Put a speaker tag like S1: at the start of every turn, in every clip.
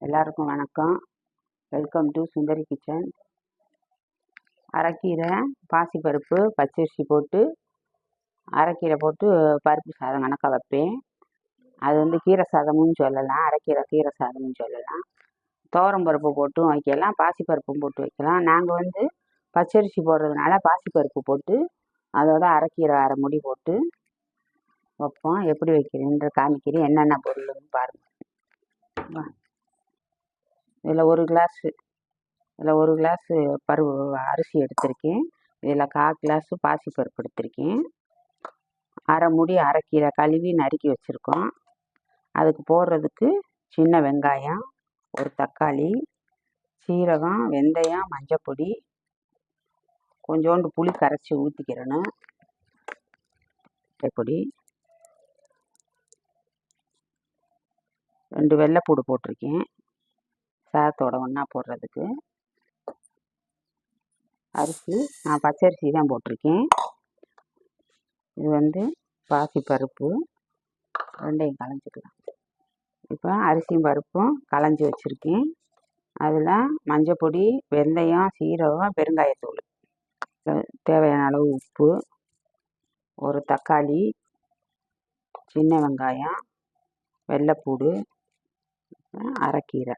S1: எல்லாருக்கும் வணக்கம். Welcome to Sundari kitchen. அரைக்கீரை, பாசிப்பருப்பு, பச்சரிசி போட்டு அரைக்கீரை போட்டு பருப்பு சாதம் கணக்காக வைப்பேன். அது கீரை சாதமும் சொல்லலாம், அரைக்கீரை கீரை சாதமும் சொல்லலாம். துவரம் பருப்பு போட்டும் வைக்கலாம், பாசிப்பருப்பும் போட்டு வைக்கலாம். நாங்கள் பச்சரிசி போடுறதுனால பாசிப்பருப்பு போட்டு அதோட அரைக்கீரை அரை முடி போட்டு வைப்போம். எப்படி வைக்கிறேன்ற காமிக்கிறேன். என்னென்ன பொருள்னு பாருங்கள். இதில் ஒரு கிளாஸு அரிசி எடுத்திருக்கேன். இதில் 1/4 கிளாஸு பாசிப்பருப்பு எடுத்திருக்கேன். அரை முடி அரைக்கீரை கழுவி நறுக்கி வச்சுருக்கோம். அதுக்கு போடுறதுக்கு சின்ன வெங்காயம், ஒரு தக்காளி, சீரகம், வெந்தயம், மஞ்சப்பொடி, கொஞ்சோண்டு புளி கரைச்சி ஊற்றிக்கிறணும், பொடி, 2 வெள்ளைப்பூடு போட்டிருக்கேன் சாதத்தோட ஒன்றா போடுறதுக்கு. அரிசி நான் பச்சரிசி தான் போட்டிருக்கேன். இது பாசிப்பருப்பு ரெண்டையும் களைஞ்சிக்கலாம். இப்போ அரிசியும் பருப்பும் களைஞ்சி வச்சுருக்கேன். அதில் மஞ்சப்பொடி, வெந்தயம், சீரகம், பெருங்காயத்தூள், தேவையான அளவு உப்பு, ஒரு தக்காளி, சின்ன வெங்காயம், வெள்ளைப்பூடு, அரைக்கீரை,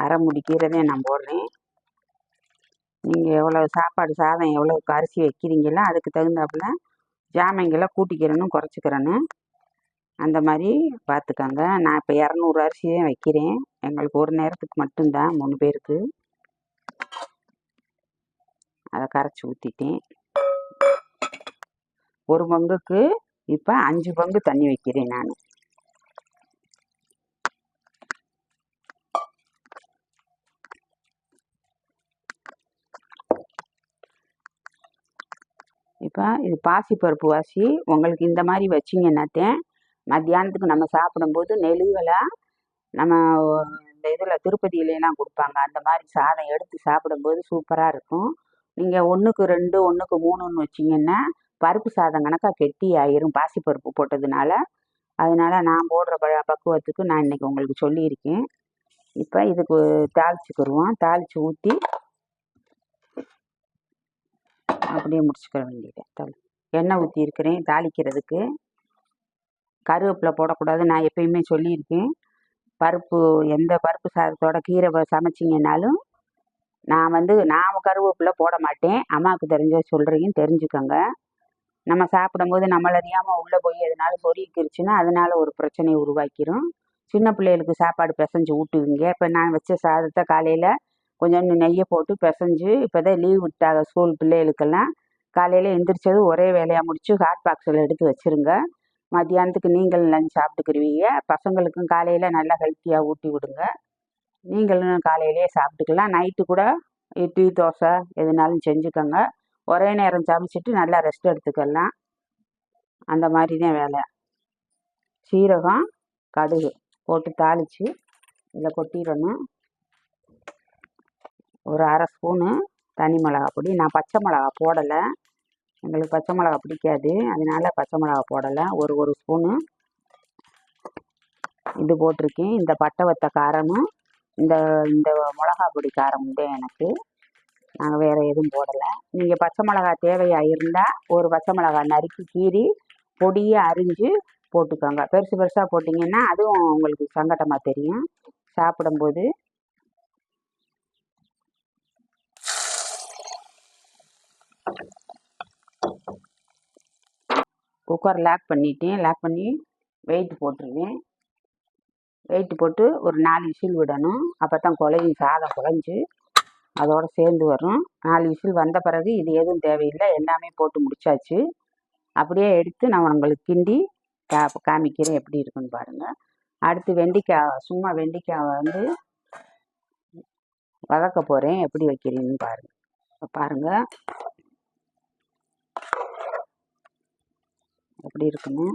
S1: அரை முடி கீரை தான் நான் போடுறேன். நீங்கள் எவ்வளோ சாதம் எவ்வளோக்கு அரிசி வைக்கிறீங்களோ அதுக்கு தகுந்தாப்புல ஜாமைங்களை கூட்டிக்கிறணும் குறைச்சிக்கிறணும். அந்த மாதிரி பார்த்துக்கோங்க. நான் இப்போ 200 அரிசி தான் வைக்கிறேன். எங்களுக்கு ஒரு நேரத்துக்கு மட்டும்தான், 3 பேருக்கு. அதை கரைச்சி ஊற்றிட்டேன். ஒரு பங்குக்கு இப்போ 5 பங்கு தண்ணி வைக்கிறேன் நான். இப்போ இது பாசிப்பருப்பு வாசி. உங்களுக்கு இந்த மாதிரி வச்சிங்கன்னாத்தேன் மத்தியானத்துக்கு நம்ம சாப்பிடும்போது நெழுகலாக நம்ம இந்த இதில் திருப்பதியிலாம் கொடுப்பாங்க. அந்த மாதிரி சாதம் எடுத்து சாப்பிடும்போது சூப்பராக இருக்கும். நீங்கள் 1க்கு 2, 1க்கு 3ன்னு வச்சிங்கன்னா பருப்பு சாதம் கணக்காக கெட்டி ஆயிரும் பாசிப்பருப்பு போட்டதுனால. அதனால் நான் போடுற பக்குவத்துக்கு நான் இன்றைக்கி உங்களுக்கு சொல்லியிருக்கேன். இப்போ இதுக்கு தாளிச்சுக்கிடுவோம். தாளித்து ஊற்றி அப்படியே முடிச்சுக்கிற வேண்டியது. எண்ணெய் ஊற்றிருக்கிறேன் தாளிக்கிறதுக்கு. கருவேப்பிலை போடக்கூடாது, நான் எப்பயுமே சொல்லியிருக்கேன். எந்த பருப்பு சாதத்தோட கீரை சமைச்சிங்கன்னாலும் நான் கருவேப்பிலை போட மாட்டேன். அம்மாவுக்கு தெரிஞ்ச சொல்கிறீங்கன்னு தெரிஞ்சுக்கோங்க. நம்ம சாப்பிடும்போது நம்மள அறியாமல் உள்ளே போய் எதனால சொருகிக்கிருச்சுன்னா அதனால ஒரு பிரச்சனையை உருவாக்கிடும். சின்ன பிள்ளைகளுக்கு சாப்பாடு பிசைஞ்சு ஊட்டுவீங்க. இப்போ நான் வச்ச சாதத்தை காலையில் கொஞ்சோண்டு நெய்யை போட்டு பிசைஞ்சு, இப்போ தான் லீவ் விட்டாங்க ஸ்கூல் பிள்ளைகளுக்கெல்லாம். காலையில் எந்திரிச்சது ஒரே வேலையாக முடித்து ஹாட் பாக்ஸில் எடுத்து வச்சுருங்க. மத்தியானத்துக்கு நீங்கள் லஞ்ச் சாப்பிட்டுக்கிடுவீங்க. பசங்களுக்கும் காலையில் நல்லா ஹெல்த்தியாக ஊட்டி விடுங்க. நீங்களும் காலையிலேயே சாப்பிட்டுக்கலாம். நைட்டு கூட இட்லி, தோசை எதுனாலும் செஞ்சுக்கோங்க. ஒரே நேரம் சமைச்சிட்டு நல்லா ரெஸ்ட் எடுத்துக்கலாம். அந்த மாதிரி தான் வேலை. சீரகம், கடுகு போட்டு தாளித்து இதில் கொட்டிடணும். ஒரு அரை ஸ்பூனு தனி மிளகா பொடி. நான் பச்சை மிளகா போடலை, எங்களுக்கு பச்சை மிளகா பிடிக்காது, அதனால பச்சை மிளகா போடலை. ஒரு ஸ்பூனு இது போட்டிருக்கேன். இந்த பட்டை வத்த காரமும் இந்த இந்த மிளகா பொடி காரமும் தான் எனக்கு. நாங்கள் வேறு எதுவும் போடலை. நீங்கள் பச்சை மிளகா தேவையாக இருந்தால் ஒரு பச்சை மிளகா நறுக்கி கீறி பொடியை அரிஞ்சு போட்டுக்கோங்க. பெருசு பெருசாக போட்டிங்கன்னா அதுவும் உங்களுக்கு சங்கட்டமாக தெரியும் சாப்பிடும்போது. குக்கர் லாக் பண்ணி வெயிட் போட்டுருவேன். வெயிட் போட்டு ஒரு 4 விசில் விடணும். அப்போ தான் சாதம் குழஞ்சி அதோடு சேர்ந்து வரும். 4 விசில் வந்த பிறகு இது எதுவும் தேவையில்லை, எல்லாமே போட்டு முடிச்சாச்சு. அப்படியே எடுத்து நான் உங்களுக்கு கிண்டி காமிக்கிறேன் எப்படி இருக்குன்னு பாருங்கள். அடுத்து வெண்டைக்காய் வதக்க போகிறேன். எப்படி வைக்கிறீங்கன்னு பாருங்கள். எப்படி இருக்குன்னு.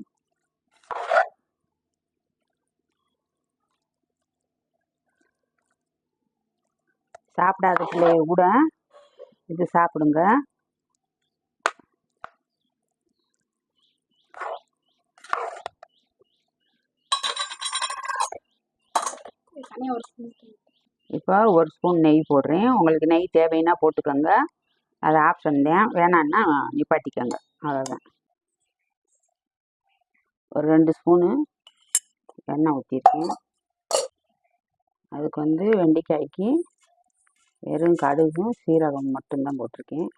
S1: சாப்பிடாத பிள்ளைய கூட இது சாப்பிடுங்க. இப்போ ஒரு ஸ்பூன் நெய் போடுறேன். உங்களுக்கு நெய் தேவைன்னா போட்டுக்கோங்க. அது ஆப்ஷன் தான், வேணான்னா நிப்பாட்டிக்கோங்க. அவ்வளோதான். ஒரு 2 ஸ்பூனு எண்ணெய் ஊற்றிருக்கேன். அதுக்கு வந்து வெண்டைக்காய்க்கு வெறும் கடுகும் சீரகம் மட்டும்தான் போட்டிருக்கேன்.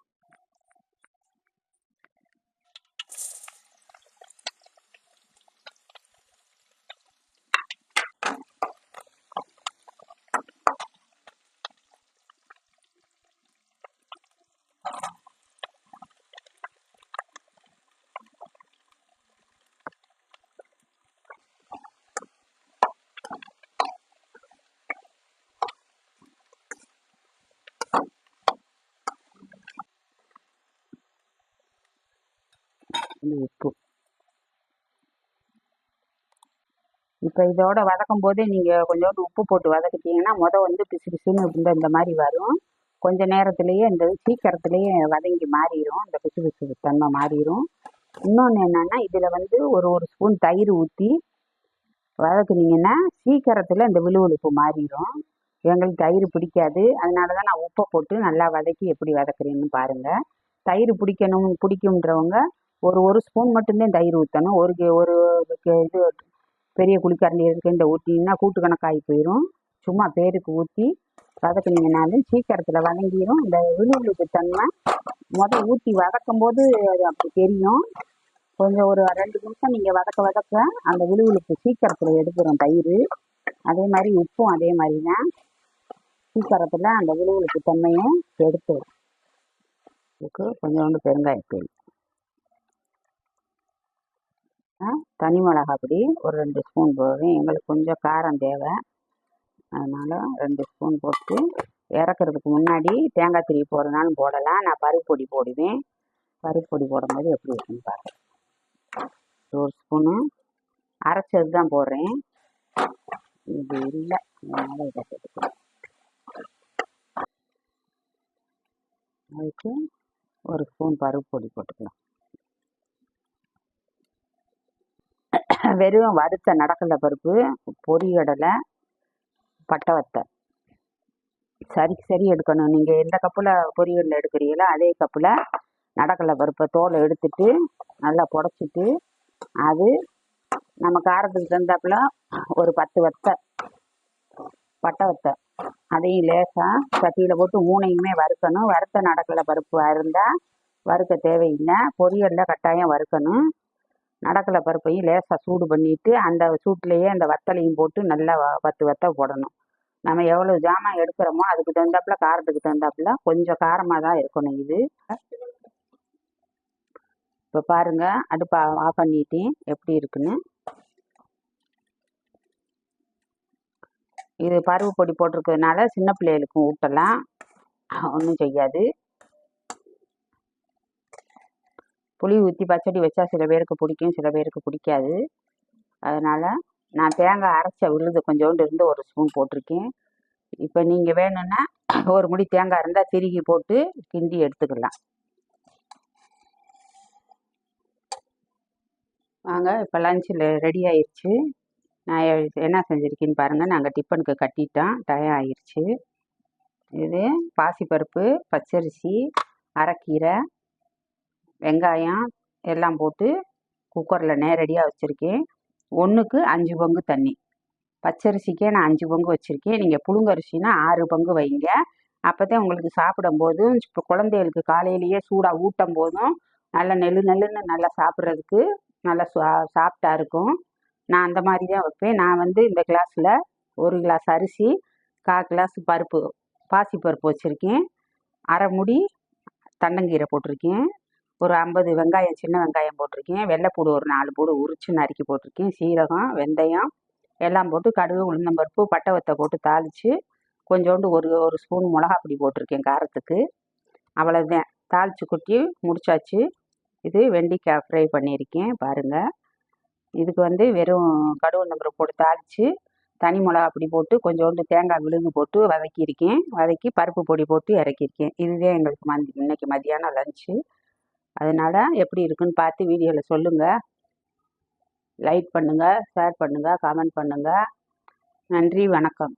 S1: உப்பு. இப்போ இதோட வதக்கும் போதே நீங்கள் கொஞ்சோண்டு உப்பு போட்டு வதக்கிட்டீங்கன்னா வந்து பிசு பிசுன்னு இந்த மாதிரி வரும். கொஞ்ச நேரத்துலேயே இந்த சீக்கிரத்துலேயே வதங்கி மாறிடும், இந்த பிசு பிசு தன்மை மாறிடும். இன்னொன்று என்னென்னா, இதில் வந்து ஒரு ஸ்பூன் தயிர் ஊற்றி வதக்குனீங்கன்னா சீக்கிரத்தில் இந்த விழுவிழுப்பு மாறிடும். எங்களுக்கு தயிர் பிடிக்காது, அதனால தான் நான் உப்பை போட்டு நல்லா வதக்கி எப்படி வதக்குறேன்னு பாருங்கள். தயிர் பிடிக்குன்றவங்க ஒரு ஸ்பூன் மட்டும்தான் தயிர் ஊற்றணும். ஒரு இது பெரிய குழிக்கரண்டி இந்த ஊற்றிங்கன்னா கூட்டு கணக்காகி போயிடும். சும்மா பேருக்கு ஊற்றி வதக்குனீங்கனாலும் சீக்கிரத்தில் வதங்கிடும். இந்த விழுவிழுப்பு தன்மை ஊற்றி வதக்கும் போது அது அப்படி தெரியும். கொஞ்சம் ஒரு 2 நிமிஷம் நீங்கள் வதக்க அந்த விழுவிழுப்பு சீக்கிரத்தில் எடுத்துரும் தயிர். அதே மாதிரி உப்பும் அதே மாதிரி தான், சீக்கிரத்தில் அந்த விழுவிழுப்பு தன்மையை எடுத்துரும். இதுக்கு கொஞ்சோண்டு பெருங்காயத்தூள், தனி மிளகா பொடி ஒரு 2 ஸ்பூன் போடுவேன். எங்களுக்கு கொஞ்சம் காரம் தேவை, அதனால் 2 ஸ்பூன் போட்டு இறக்குறதுக்கு முன்னாடி தேங்காய் திருவி போடுறதுனாலும் போடலாம். நான் பருப்பு பொடி போடுவேன். பருப்பு பொடி போடும்போது எப்படி இருக்குன்னு பாருங்கள். ஒரு ஸ்பூனு அரைச்சது தான் போடுறேன், இது இல்லை அதனால் இதை போட்டுக்கலாம். அதுக்கு ஒரு ஸ்பூன் பருப்பு பொடி போட்டுக்கலாம். வெறும் வறுத்த நடக்கலை பருப்பு, பொரிகடலை, பட்டை வத்தை சரி எடுக்கணும். நீங்கள் எந்த கப்பில் பொரியல் எடுக்கிறீங்களோ அதே கப்பில் நடக்கலை பருப்பை தோலை எடுத்துட்டு நல்லா புடச்சிட்டு, அது நம்ம காரத்துக்கு தகுந்தாப்புல ஒரு 10 வத்தை பட்டை வத்தை அதையும் லேசாக சட்டியில் போட்டு 3யுமே வறுக்கணும். வறுத்த நடக்கலை பருப்பு இருந்தால் வறுக்க தேவையில்லை, பொரியலில் கட்டாயம் வறுக்கணும். நடக்கலை பருப்பையும் லேசாக சூடு பண்ணிவிட்டு அந்த சூட்லேயே அந்த வத்தலையும் போட்டு நல்லா 10 வத்தை போடணும். நம்ம எவ்வளோ ஜாமான் எடுக்கிறோமோ அதுக்கு தகுந்தாப்புல காரத்துக்கு தகுந்தாப்புல கொஞ்சம் காரமாக தான் இருக்கணும் இது. இப்போ பாருங்கள், அடுப்பை ஆஃப் பண்ணிட்டேன், எப்படி இருக்குன்னு. இது பருப்பு பொடி போட்டிருக்கிறதுனால சின்ன பிள்ளைகளுக்கும் ஊட்டலாம், ஒன்றும் செய்யாது. புளி ஊற்றி பச்சடி வச்சா சில பேருக்கு பிடிக்கும், சில பேருக்கு பிடிக்காது. அதனால் நான் தேங்காய் அரைச்ச விழுது கொஞ்சோண்டு இருந்து ஒரு ஸ்பூன் போட்டிருக்கேன். இப்போ நீங்கள் வேணும்னா ஒரு முடி தேங்காய் இருந்தால் திருகி போட்டு கிண்டி எடுத்துக்கலாம். வாங்க, இப்போ லஞ்சில் ரெடி ஆயிடுச்சு. நான் என்ன செஞ்சுருக்கேன்னு பாருங்கள். நாங்கள் டிஃபனுக்கு கட்டிட்டோம், டயம் ஆயிடுச்சு. இது பாசிப்பருப்பு, பச்சரிசி, அரைக்கீரை, வெங்காயம் எல்லாம் போட்டு குக்கரில் நேரடியாக வச்சுருக்கேன். 1க்கு 5 பங்கு தண்ணி. பச்சரிசிக்கே நான் 5 பங்கு வச்சுருக்கேன். நீங்கள் புழுங்கரிசினா 6 பங்கு வைங்க. அப்போ தான் உங்களுக்கு சாப்பிடும்போதும், இப்போ குழந்தைகளுக்கு காலையிலேயே சூடாக ஊட்டும் போதும் நல்லா நெல்லுன்னு நல்லா சாப்பிட்றதுக்கு நல்லா சாஃப்டாக இருக்கும். நான் அந்த மாதிரி தான் வைப்பேன். நான் வந்து இந்த கிளாஸில் 1 கிளாஸ் அரிசி, 1/4 கிளாஸ் பருப்பு பாசிப்பருப்பு வச்சுருக்கேன். அரை முடி தண்டங்கீரை போட்டிருக்கேன். ஒரு 50 வெங்காயம், சின்ன வெங்காயம் போட்டிருக்கேன். வெள்ளைப்பூடு ஒரு 4 பூடு உரித்து நறுக்கி போட்டிருக்கேன். சீரகம், வெந்தயம் எல்லாம் போட்டு கடுகு, உளுந்தம்பருப்பு, பட்டை வத்தை போட்டு தாளித்து கொஞ்சோண்டு ஒரு ஸ்பூன் மிளகாப்பொடி போட்டிருக்கேன் காரத்துக்கு. அவ்வளோதான், தாளித்து கொட்டி முடிச்சாச்சு. இது வெண்டைக்காய் ஃப்ரை பண்ணியிருக்கேன் பாருங்கள். இதுக்கு வந்து வெறும் கடுகு, உளுந்தம்பருப்பு போட்டு தாளித்து தனி மிளகாப்பொடி போட்டு கொஞ்சோண்டு தேங்காய் விழுது போட்டு வதக்கியிருக்கேன். வதக்கி பருப்பு பொடி போட்டு இறக்கியிருக்கேன். இதுதான் எங்களுக்கு இன்னைக்கு மதியானம் லஞ்சு. அதனால் எப்படி இருக்குன்னு பார்த்து வீடியோவில் சொல்லுங்கள். லைக் பண்ணுங்கள், ஷேர் பண்ணுங்கள், கமெண்ட் பண்ணுங்கள். நன்றி, வணக்கம்.